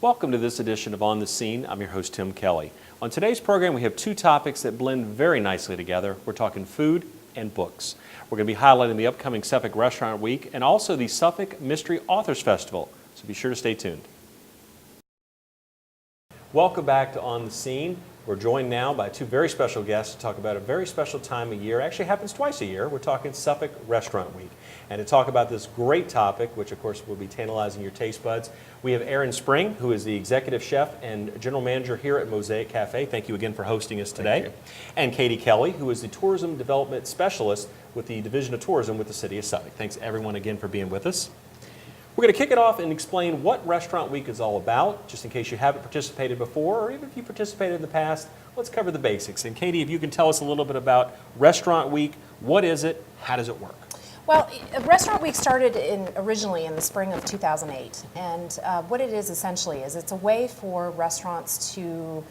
Welcome to this edition of On the Scene. I'm your host, Tim Kelly. On today's program, we have two topics that blend very nicely together. We're talking food and books. We're going to be highlighting the upcoming Suffolk Restaurant Week and also the Suffolk Mystery Authors Festival, so be sure to stay tuned. Welcome back to On the Scene. We're joined now by two very special guests to talk about a very special time of year. Actually, it happens twice a year. We're talking Suffolk Restaurant Week. And to talk about this great topic, which of course will be tantalizing your taste buds, we have Aaron Spring, who is the executive chef and general manager here at Mosaic Cafe. Thank you again for hosting us today. And Katie Kelly, who is the tourism development specialist with the Division of Tourism with the City of Suffolk. Thanks everyone again for being with us. We're going to kick it off and explain what Restaurant Week is all about, just in case you haven't participated before, or even if you participated in the past. Let's cover the basics. And Katie, if you can tell us a little bit about Restaurant Week, what is it, how does it work? Well, Restaurant Week started originally in the spring of 2008, and what it is essentially is it's a way for restaurants to,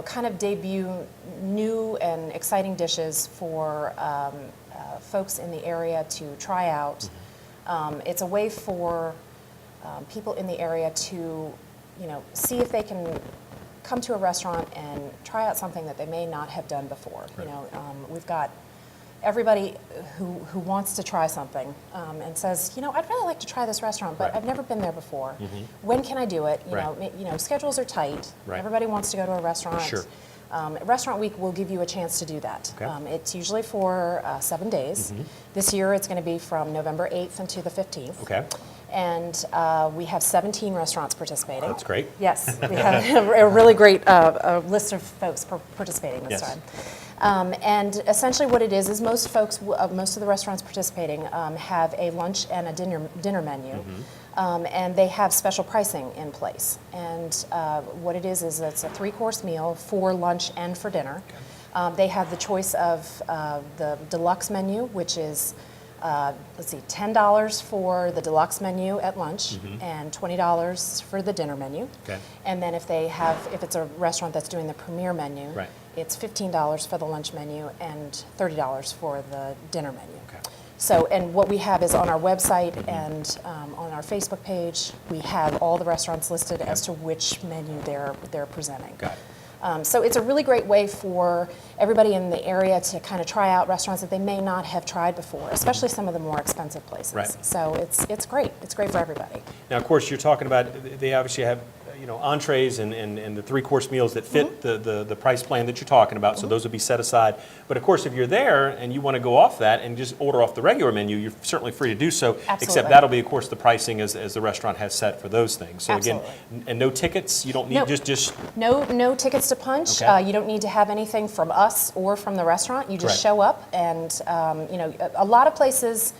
kind of debut new and exciting dishes for folks in the area to try out. It's a way for people in the area to, see if they can come to a restaurant and try out something that they may not have done before. Right. We've got everybody who wants to try something and says, I'd really like to try this restaurant, but Right. I've never been there before. When can I do it? Schedules are tight. Right. Everybody wants to go to a restaurant. Sure. Restaurant Week will give you a chance to do that. Okay. It's usually for 7 days. This year it's going to be from November 8th until the 15th. Okay. And we have 17 restaurants participating. That's great. Yes, we have a really great list of folks participating this Yes. time. And essentially what it is most of the restaurants participating have a lunch and a dinner menu. And they have special pricing in place. And what it is it's a 3-course meal for lunch and for dinner. Okay. They have the choice of the deluxe menu, which is $10 for the deluxe menu at lunch and $20 for the dinner menu. Okay. And then if it's a restaurant that's doing the premier menu, Right. it's $15 for the lunch menu and $30 for the dinner menu. Okay. So, and what we have is on our website and on our Facebook page, we have all the restaurants listed as to which menu they're presenting. Got it. So it's a really great way for everybody in the area to kind of try out restaurants that they may not have tried before, especially some of the more expensive places. Right. So it's great. It's great for everybody. Now, of course, you're talking about, they obviously have, entrees and the 3-course meals that fit the price plan that you're talking about, so those would be set aside. But of course, if you're there and you want to go off that and just order off the regular menu, you're certainly free to do so. Absolutely. Except that'll be, of course, the pricing as the restaurant has set for those things. So Absolutely. Again, and no tickets, you don't need, No. just No tickets to punch. Okay. You don't need to have anything from us or from the restaurant. You just Correct. show up, and a lot of places.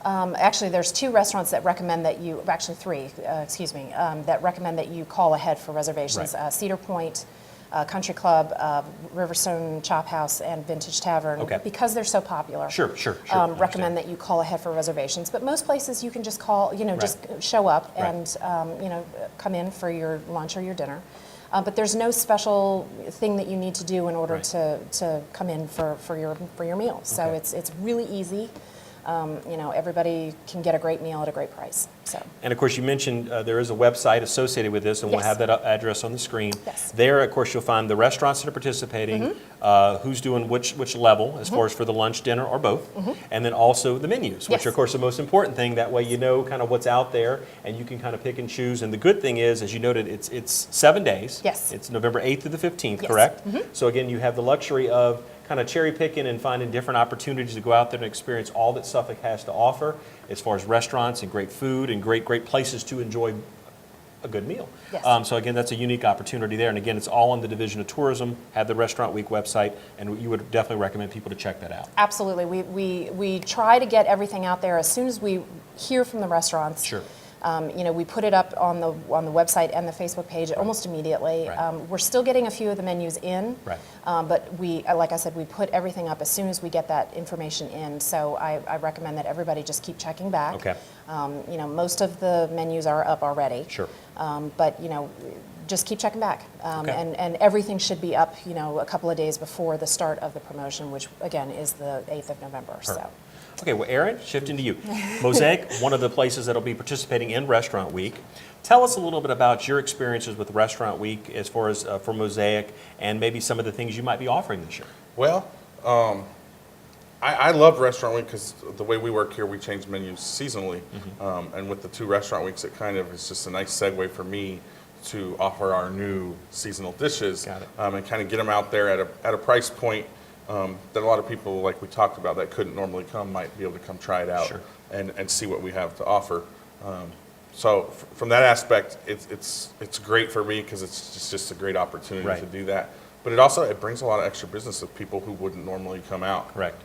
Actually, there's 2 restaurants that recommend that you. Actually, 3. That recommend that you call ahead for reservations. Right. Cedar Point, Country Club, Riverstone Chop House, and Vintage Tavern. Okay. Because they're so popular. Sure. Recommend that you call ahead for reservations. But most places you can just call. Just show up and come in for your lunch or your dinner. But there's no special thing that you need to do in order to come in for your meal. So Okay. it's really easy. Everybody can get a great meal at a great price. So. And of course, you mentioned there is a website associated with this, and we'll Yes. have that address on the screen. Yes. There, of course, you'll find the restaurants that are participating, who's doing which level, as far as for the lunch, dinner, or both, and then also the menus, which Yes. are, of course, the most important thing. That way, you know kind of what's out there, and you can kind of pick and choose. And the good thing is, as you noted, it's 7 days. Yes. It's November 8th through the 15th, Yes. correct? So again, you have the luxury of kind of cherry picking and finding different opportunities to go out there and experience all that Suffolk has to offer as far as restaurants and great food and great places to enjoy a good meal. Yes. So again, that's a unique opportunity there. And again, it's all on the Division of Tourism, have the Restaurant Week website, and you would definitely recommend people to check that out. Absolutely. We try to get everything out there as soon as we hear from the restaurants. Sure. We put it up on the website and the Facebook page almost immediately. Right. We're still getting a few of the menus in, Right. But like I said, we put everything up as soon as we get that information in. So I recommend that everybody just keep checking back. Okay. Most of the menus are up already. Sure. But just keep checking back. Okay. And everything should be up, a couple of days before the start of the promotion, which again is the 8th of November. So. Okay, well, Aaron, shifting to you. Mosaic, one of the places that'll be participating in Restaurant Week. Tell us a little bit about your experiences with Restaurant Week as far as for Mosaic and maybe some of the things you might be offering this year. Well, I love Restaurant Week because the way we work here, we change menus seasonally. And with the 2 Restaurant Weeks, it kind of is just a nice segue for me to offer our new seasonal dishes. Got it. And kind of get them out there at a price point that a lot of people, like we talked about, that couldn't normally come might be able to come try it out Sure. and see what we have to offer. So from that aspect, it's great for me because it's just a great opportunity Right. to do that. But it brings a lot of extra business of people who wouldn't normally come out. Correct.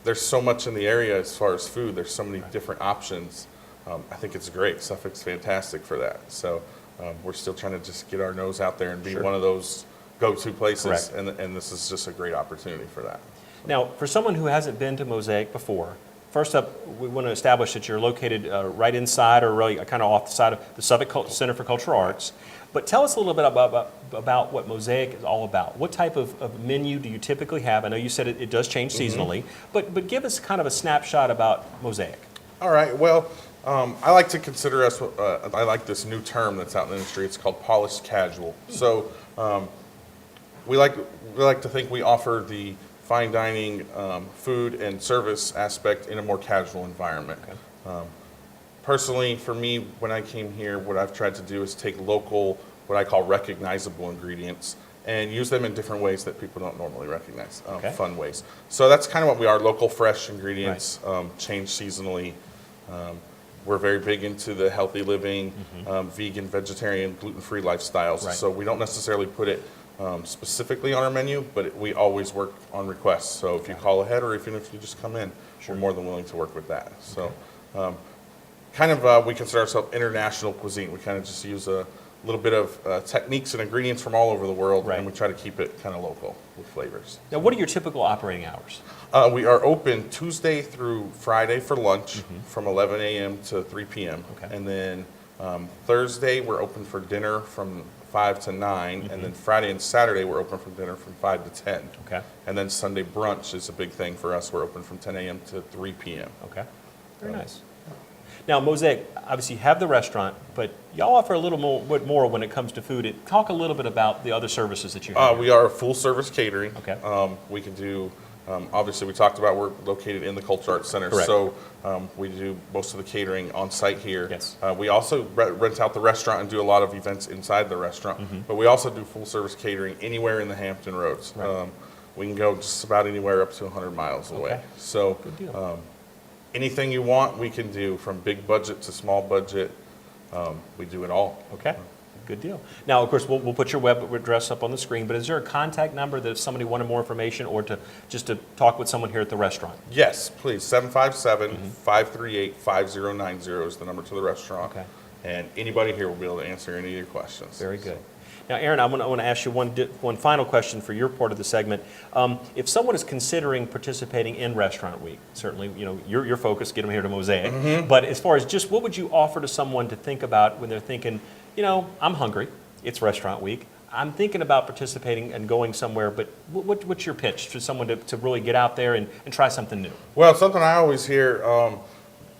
There's so much in the area as far as food. There's so many different options. I think it's great. Suffolk's fantastic for that. So we're still trying to just get our nose out there and be Sure. one of those go-to places. Correct. And this is just a great opportunity for that. Now, for someone who hasn't been to Mosaic before, first up, we want to establish that you're located right inside or really kind of off the side of the Suffolk Center for Cultural Arts. But tell us a little bit about what Mosaic is all about. What type of menu do you typically have? I know you said it does change seasonally, but give us kind of a snapshot about Mosaic. All right. Well, I like to consider us. I like this new term that's out in the industry. It's called polished casual. So we like to think we offer the fine dining, food and service aspect in a more casual environment. Okay. Personally, for me, when I came here, what I've tried to do is take local, what I call recognizable ingredients, and use them in different ways that people don't normally recognize, Okay. fun ways. So that's kind of what we are, local, fresh ingredients, change seasonally. We're very big into the healthy living, vegan, vegetarian, gluten-free lifestyles. Right. So we don't necessarily put it specifically on our menu, but we always work on requests. So if you call ahead or even if you just come in, we're more than willing to work with that. So we consider ourselves international cuisine. We kind of just use a little bit of techniques and ingredients from all over the world, Right. and we try to keep it kind of local with flavors. Now, what are your typical operating hours? We are open Tuesday through Friday for lunch from 11 a.m. to 3 p.m. Okay. And then Thursday, we're open for dinner from 5 to 9. And then Friday and Saturday, we're open for dinner from 5 to 10. Okay. And then Sunday brunch is a big thing for us. We're open from 10 a.m. to 3 p.m. Okay. Very nice. Now, Mosaic, obviously you have the restaurant, but y'all offer a little more when it comes to food. Talk a little bit about the other services that you have. We are a full-service catering. Okay. We can do, obviously, we talked about we're located in the Cultural Arts Center. Correct. So we do most of the catering on site here. Yes. We also rent out the restaurant and do a lot of events inside the restaurant. But we also do full-service catering anywhere in the Hampton Roads. Right. We can go just about anywhere up to 100 miles away. Okay. So Good deal. anything you want, we can do, from big budget to small budget. We do it all. Okay, good deal. Now, of course, we'll put your web address up on the screen, but is there a contact number that if somebody wanted more information or to talk with someone here at the restaurant? Yes, please. 757-538-5090 is the number to the restaurant. Okay. And anybody here will be able to answer any of your questions. Very good. Now, Aaron, I want to ask you one final question for your part of the segment. If someone is considering participating in Restaurant Week, certainly, your focus, get them here to Mosaic. But as far as just what would you offer to someone to think about when they're thinking, I'm hungry, it's Restaurant Week, I'm thinking about participating and going somewhere, but what's your pitch for someone to really get out there and try something new? Well, something I always hear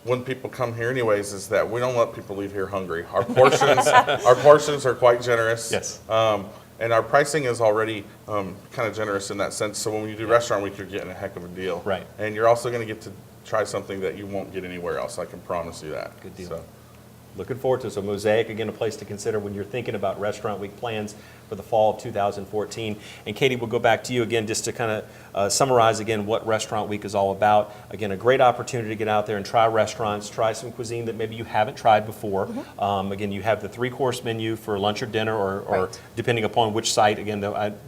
when people come here anyways is that we don't let people leave here hungry. Our portions are quite generous. Yes. And our pricing is already kind of generous in that sense. So when you do Restaurant Week, you're getting a heck of a deal. Right. And you're also going to get to try something that you won't get anywhere else. I can promise you that. Good deal. So. Looking forward to it. So Mosaic, again, a place to consider when you're thinking about Restaurant Week plans for the fall of 2014. And Katie, we'll go back to you again just to kind of summarize again what Restaurant Week is all about. Again, a great opportunity to get out there and try restaurants, try some cuisine that maybe you haven't tried before. Again, you have the 3-course menu for lunch or dinner or Right. depending upon which site. Again,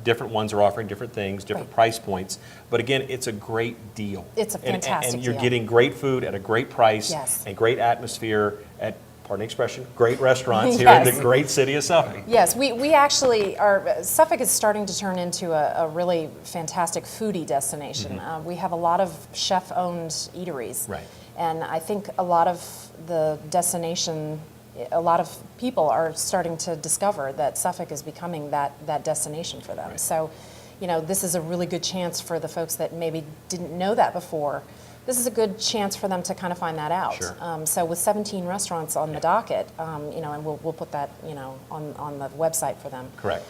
different ones are offering different things, different Right. price points. But again, it's a great deal. It's a fantastic And you're deal. getting great food at a great price Yes. and great atmosphere at, pardon the expression, great restaurants here in Yes. the great city of Suffolk. Yes, we actually are. Suffolk is starting to turn into a really fantastic foodie destination. We have a lot of chef-owned eateries, Right. and I think a lot of the destination, a lot of people are starting to discover that Suffolk is becoming that destination for them. Right. So, this is a really good chance for the folks that maybe didn't know that before this is a good chance for them to kind of find that out. Sure. So with 17 restaurants on the docket, you know, and we'll put that, you know, on the website for them. Correct.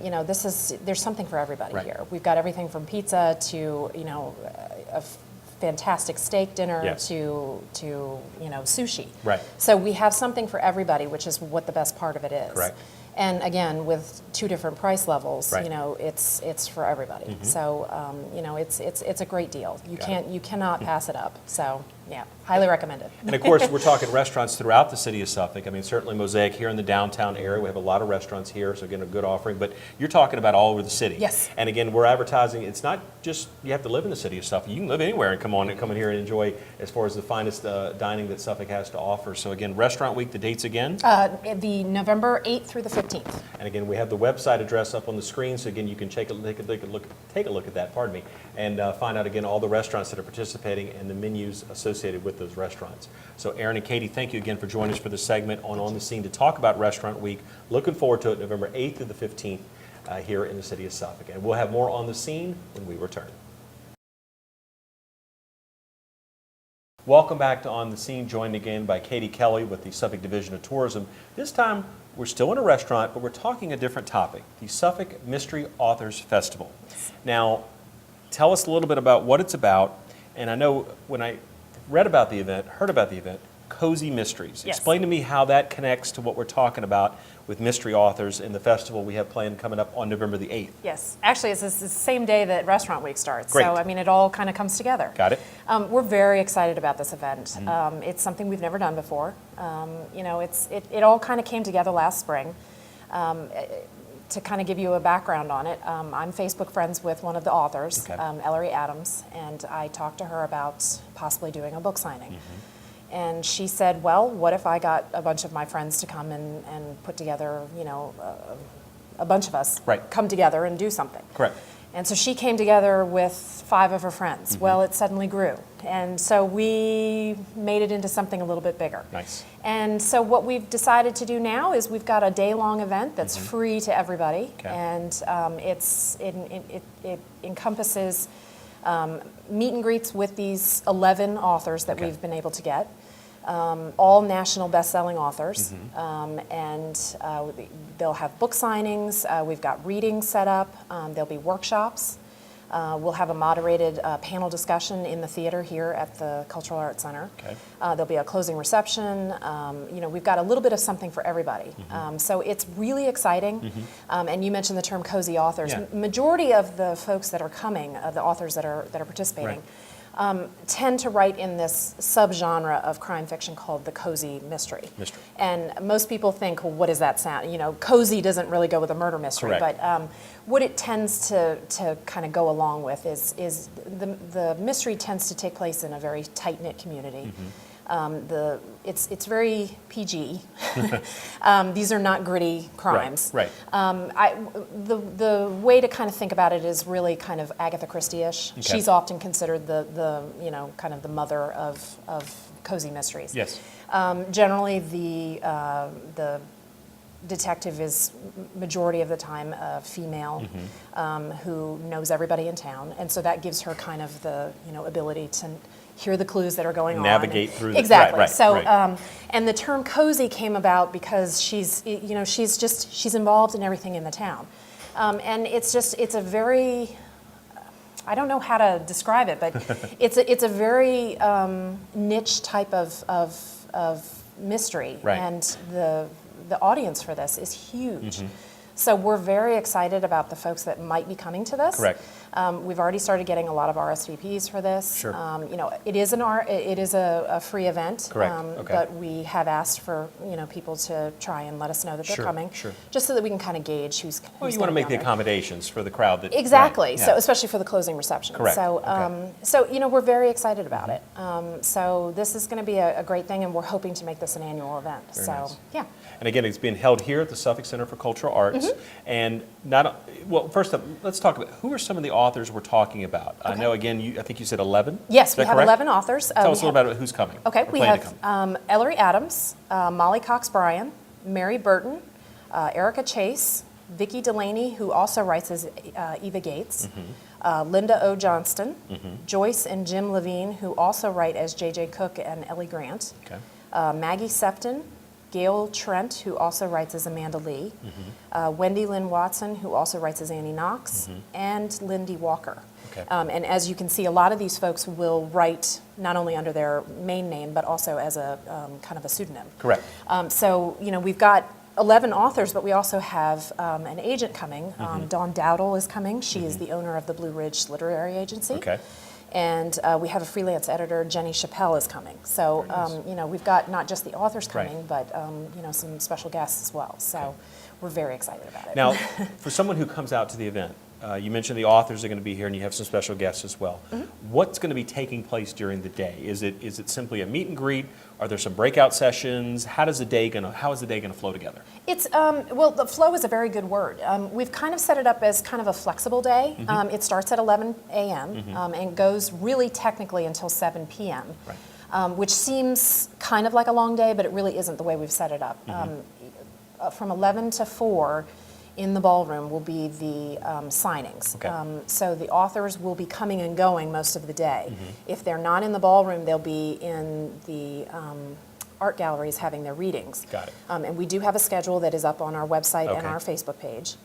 You know, there's something for everybody Right. here. We've got everything from pizza to, you know, a fantastic steak dinner Yes. to you know, sushi. Right. So we have something for everybody, which is what the best part of it is. Correct. And again, with 2 different price levels, Right. you know, it's for everybody. So you know, it's a great deal. You cannot pass it up. So yeah, highly recommended. And of course, we're talking restaurants throughout the city of Suffolk. I mean, certainly Mosaic here in the downtown area. We have a lot of restaurants here, so again, a good offering. But you're talking about all over the city. Yes. And again, we're advertising. It's not just you have to live in the city of Suffolk. You can live anywhere and come in here and enjoy as far as the finest dining that Suffolk has to offer. So again, Restaurant Week. The dates again. The November 8th through the 15th. And again, we have the website address up on the screen, so again, you can take a look at that, pardon me, and find out again all the restaurants that are participating and the menus associated with those restaurants. So Aaron and Katie, thank you again for joining us for this segment on the Scene to talk about Restaurant Week. Looking forward to it, November 8th through the 15th here in the city of Suffolk. And we'll have more on the Scene when we return. Welcome back to On the Scene, joined again by Katie Kelly with the Suffolk Division of Tourism. This time, we're still in a restaurant, but we're talking a different topic, the Suffolk Mystery Authors Festival. Now, tell us a little bit about what it's about. And I know when I read about the event, heard about the event, Cozy Mysteries. Yes. Explain to me how that connects to what we're talking about with mystery authors in the festival we have planned coming up on November the 8th. Yes, actually, it's the same day that Restaurant Week starts. Great. So, I mean, it all kind of comes together. Got it? We're very excited about this event. It's something we've never done before. You know, it all kind of came together last spring. To kind of give you a background on it, I'm Facebook friends with one of the authors, Okay. Ellery Adams, and I talked to her about possibly doing a book signing. And she said, well, what if I got a bunch of my friends to come and put together, you know, a bunch of us Right. come together and do something. Correct. And so she came together with 5 of her friends. Well, it suddenly grew. And so we made it into something a little bit bigger. Nice. And so what we've decided to do now is we've got a day-long event that's free to everybody. Okay. And it encompasses meet and greets with these 11 authors that Okay. we've been able to get. All national best-selling authors, and they'll have book signings. We've got readings set up. There'll be workshops. We'll have a moderated panel discussion in the theater here at the Cultural Arts Center. Okay. There'll be a closing reception. You know, we've got a little bit of something for everybody. So it's really exciting. And you mentioned the term cozy authors. Yeah. Majority of the folks that are coming, the authors that are participating, tend to write in this subgenre of crime fiction called the cozy mystery. Mystery. And most people think, well, what does that sound? You know, cozy doesn't really go with a murder mystery. Correct. But what it tends to kind of go along with is the mystery tends to take place in a very tight-knit community. It's very PG. These are not gritty crimes. Right. The way to kind of think about it is really kind of Agatha Christie-ish. Okay. She's often considered the you know, kind of the mother of cozy mysteries. Yes. Generally, the detective is majority of the time a female who knows everybody in town, and so that gives her kind of the, you know, ability to hear the clues that are going on. Navigate through the- exactly. right, So, right. and the term cozy came about because she's involved in everything in the town, and it's a very, I don't know how to describe it, but it's a very niche type of mystery, Right. and the audience for this is huge. So we're very excited about the folks that might be coming to this. Correct. We've already started getting a lot of RSVPs for this. Sure. You know, it is a free event. Correct. Okay. But we have asked for, you know, people to try and let us know that they're Sure, coming. sure. Just so that we can kind of gauge who's. Well, who's you want to gonna make be the out there. accommodations for the crowd that. Exactly. Right, So yeah. especially for the closing reception. Correct. So, Okay. so you know, we're very excited about it. So this is going to be a great thing, and we're hoping to make this an annual event. Very so nice. yeah. And again, it's being held here at the Suffolk Center for Cultural Arts. Mm-hmm. And first up, let's talk about who are some of the authors we're talking about. I know, again, I think you said 11? Yes, Is we that have correct? 11 authors. Tell We us a little have- about who's coming. Okay, or we planning to have come. Ellery Adams, Molly Cox Bryan, Mary Burton, Erica Chase, Vicki Delaney, who also writes as Eva Gates, Linda O. Johnston, Joyce and Jim Levine, who also write as J.J. Cook and Ellie Grant, Okay. Maggie Sefton, Gail Trent, who also writes as Amanda Lee, Wendy Lynn Watson, who also writes as Annie Knox, and Lindy Walker. Okay. And as you can see, a lot of these folks will write not only under their main name, but also as a kind of a pseudonym. Correct. So, we've got 11 authors, but we also have an agent coming. Dawn Dowdle is coming. She is the owner of the Blue Ridge Literary Agency. Okay. And we have a freelance editor, Jenny Chappelle, is coming. So, we've got not just the authors coming, Right. but, some special guests as well. So we're very excited about it. Now, for someone who comes out to the event, you mentioned the authors are going to be here, and you have some special guests as well. What's going to be taking place during the day? Is it simply a meet and greet? Are there some breakout sessions? How is the day going to flow together? It's, well, the flow is a very good word. We've kind of set it up as kind of a flexible day. It starts at 11 a.m. And goes really technically until 7 p.m., Right. Which seems kind of like a long day, but it really isn't the way we've set it up. From 11 to 4 in the ballroom will be the signings. Okay. So the authors will be coming and going most of the day. If they're not in the ballroom, they'll be in the art galleries having their readings. Got it. And we do have a schedule that is up on our website and Okay. our Facebook page.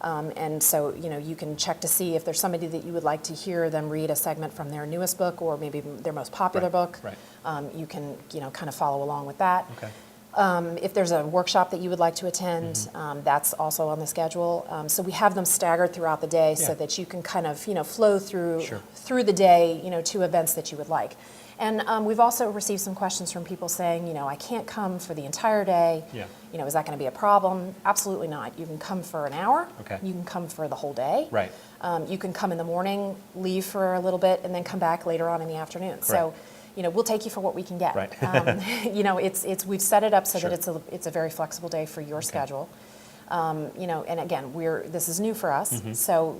And so, you can check to see if there's somebody that you would like to hear them read a segment from their newest book or maybe their most popular Right, book. right. You can, kind of follow along with that. Okay. If there's a workshop that you would like to attend, that's also on the schedule. So we have them staggered throughout the day so Yeah. that you can kind of, flow through Sure. through the day, to events that you would like. And we've also received some questions from people saying, I can't come for the entire day. Yeah. Is that going to be a problem? Absolutely not. You can come for an hour. Okay. You can come for the whole day. Right. You can come in the morning, leave for a little bit, and then come back later on in the afternoon. So, we'll take you for what we can get. Right. We've set it up so Sure. that it's a very flexible day for your schedule. And again, this is new for us. So,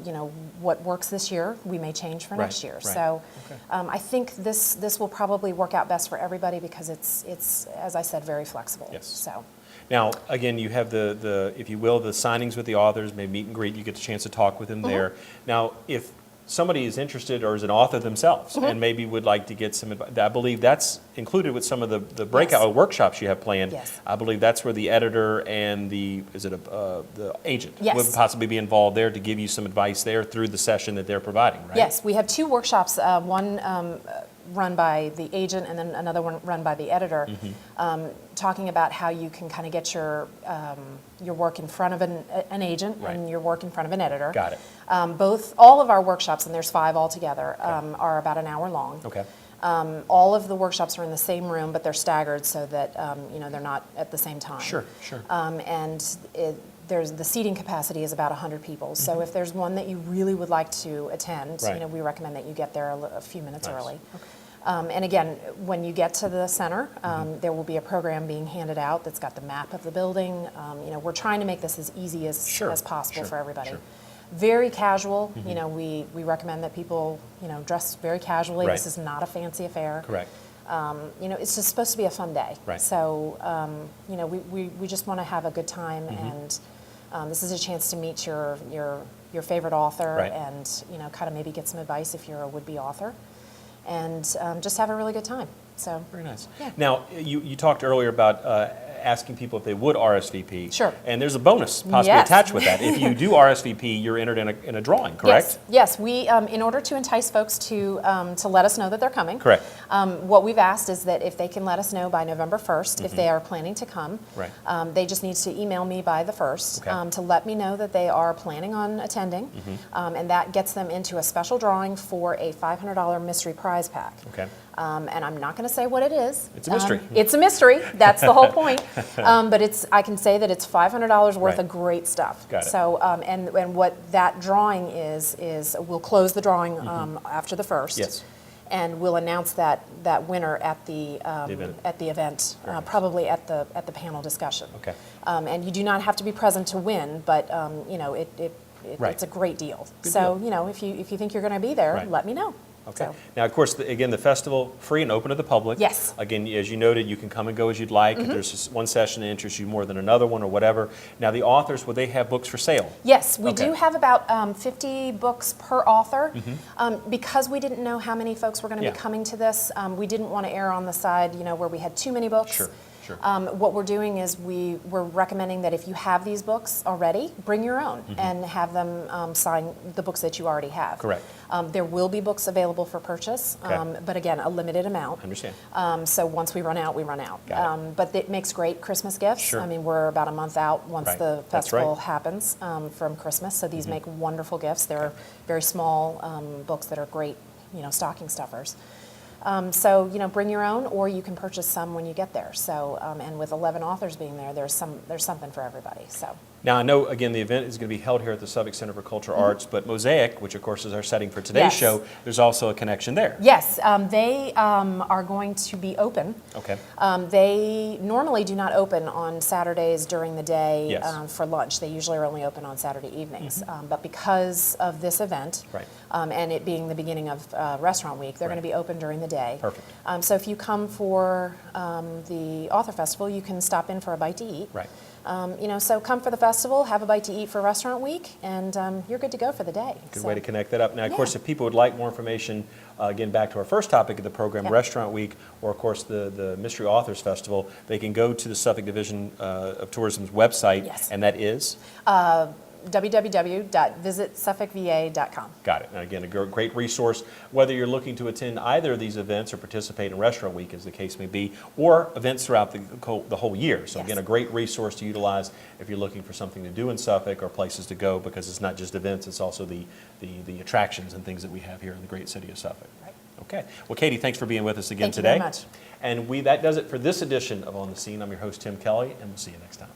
what works this year, we may change for Right, next year. right. So, Okay. I think this will probably work out best for everybody because it's as I said, very flexible. Yes. So. Now, again, you have the if you will, the signings with the authors, maybe meet and greet, you get a chance to talk with them there. Now, if somebody is interested or is an author themselves and maybe would like to get some advice, I believe that's included with some of the breakout Yes. workshops you have planned. Yes. I believe that's where the editor and the agent Yes. would possibly be involved there to give you some advice there through the session that they're providing, right? Yes, we have two workshops, one run by the agent and then another one run by the editor, talking about how you can kind of get your work in front of an agent Right. and your work in front of an editor. Got it. All of our workshops, and there's 5 altogether, are about an hour long. Okay. All of the workshops are in the same room, but they're staggered so that they're not at the same time. Sure, sure. There's the seating capacity is about 100 people. So if there's one that you really would like to attend, Right. we recommend that you get there a few minutes Nice. early. And again, when you get to the center, there will be a program being handed out that's got the map of the building. We're trying to make this as easy as Sure, possible sure, for everybody. sure. Very casual. We recommend that people dress very casually. Right. This is not a fancy affair. Correct. It's just supposed to be a fun day. Right. So, we just want to have a good time, and this is a chance to meet your favorite author, Right. and kind of maybe get some advice if you're a would-be author, and just have a really good time. So, Very nice. Yeah. Now, you talked earlier about asking people if they would RSVP. Sure. And there's a bonus possibly Yes. attached with that. If you do RSVP, you're entered in a drawing, correct? Yes. We, in order to entice folks to let us know that they're coming. Correct. What we've asked is that if they can let us know by November 1st, if they are planning to come. Right. They just need to email me by the 1st Okay. to let me know that they are planning on attending. And that gets them into a special drawing for a $500 mystery prize pack. Okay. And I'm not going to say what it is. It's a mystery. It's a mystery. That's the whole point. But I can say that it's $500 worth Right. of great stuff. Got it. So, and what that drawing is we'll close the drawing after the 1st. Yes. And we'll announce that winner at the event. Very nice. probably at the panel discussion. Okay. And you do not have to be present to win, but Right. it's a great deal. Good So deal. if you think you're going to be there, Right. let me know. Okay. So- Now, of course, again, the festival, free and open to the public. Yes. Again, as you noted, you can come and go as you'd like. If there's just one session that interests you more than another one or whatever. Now, the authors, will they have books for sale? Yes, we Okay. do have about 50 books per author. Because we didn't know how many folks were going to Yeah. be coming to this, we didn't want to err on the side, where we had too many books. Sure, sure. What we're doing is we're recommending that if you have these books already, bring your own and have them sign the books that you already have. Correct. There will be books available for purchase, Okay. but again, a limited amount. Understand. So once we run out, we run out. Got it. But it makes great Christmas gifts. Sure. I mean, we're about a month out once Right. the That's festival right. Mm-hmm. happens from Christmas. So these make wonderful gifts. They're very small books that are great, stocking stuffers. So, bring your own, or you can purchase some when you get there. So, and with 11 authors being there, there's something for everybody. So. Now, I know, again, the event is going to be held here at the Suffolk Center for Cultural Arts, but Mosaic, which of course is our setting for today's Yes. show, there's also a connection there. Yes, they are going to be open. Okay. They normally do not open on Saturdays during the day Yes. for lunch. They usually are only open on Saturday evenings. But because of this event, Right. and it being the beginning of Restaurant Week, they're Right. going to be open during the day. Perfect. So if you come for the Author Festival, you can stop in for a bite to eat. Right. So come for the festival, have a bite to eat for Restaurant Week, and you're good to go for the day. Good So- way to connect that up. Now, of course, Yeah. if people would like more information, again, back to our first topic of the program, Yep. Restaurant Week, or of course the Mystery Authors Festival, they can go to the Suffolk Division of Tourism's website, Yes. and that is? www.visitsuffolkva.com. Got it. And again, a great resource, whether you're looking to attend either of these events or participate in Restaurant Week, as the case may be, or events throughout the whole year. So Yes. again, a great resource to utilize if you're looking for something to do in Suffolk or places to go, because it's not just events, it's also the attractions and things that we have here in the great city of Suffolk. Right. Okay. Well, Katie, thanks for being with us again Thank you today. very much. And that does it for this edition of On the Scene. I'm your host, Tim Kelly, and we'll see you next time.